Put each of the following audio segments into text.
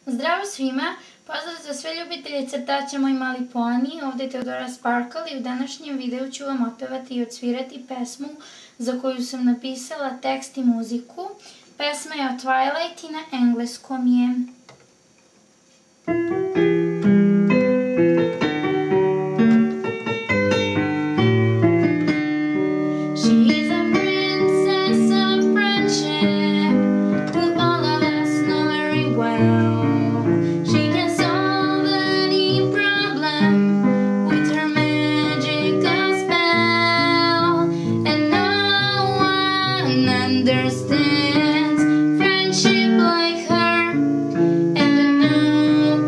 Zdravo svima, pozdrav za sve ljubitelje crtača Moj mali poni, ovdje je Teodora Sparkle i u današnjem videu ću vam otpevati i odsvirati pesmu za koju sam napisala tekst i muziku. Pesma je od Tvajlajt i na engleskom je. Understands friendship like her, and no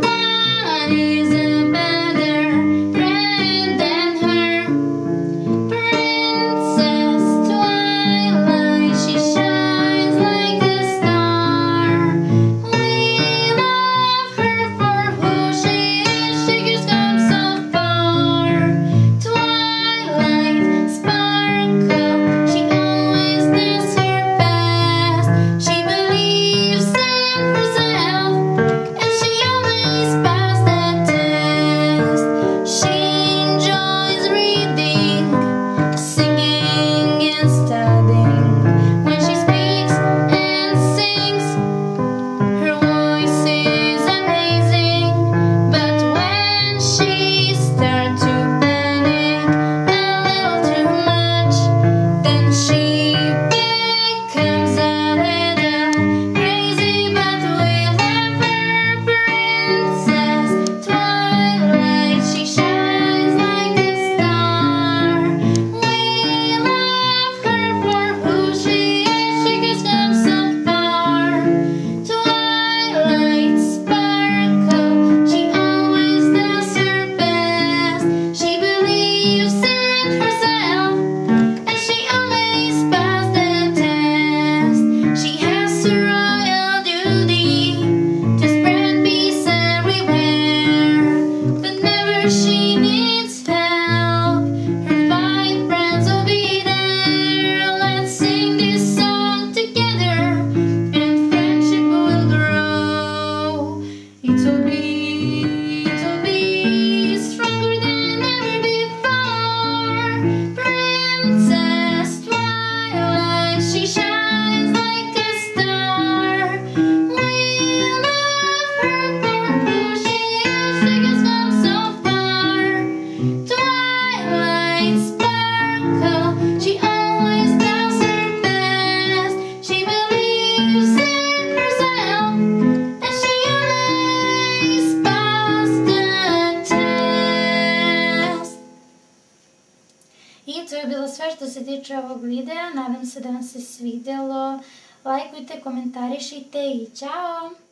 one is a better friend than her. Princess Tvajlajt, she shines like a star. We love her for who she is, she has come so far. Tvajlajt, sparkle, she always does her. She believes in herself, and she always passes the test. She enjoys reading, singing and studying. When she speaks and sings, her voice is amazing. But when she starts to panic a little too much, then she becomes she needs help, her 5 friends will be there. Let's sing this song together, and friendship will grow. It will be stronger than ever before. Princess Tvajlajt, she shines like a star. We love her for who she is, she has come so far. Tvajlajt, sparkle, she always does her best. She believes in herself, and she always passes the test. I to je bilo sve što se tiče ovog videa. Nadam se da vam se svidjelo. Lajkujte, komentarišite i ćao!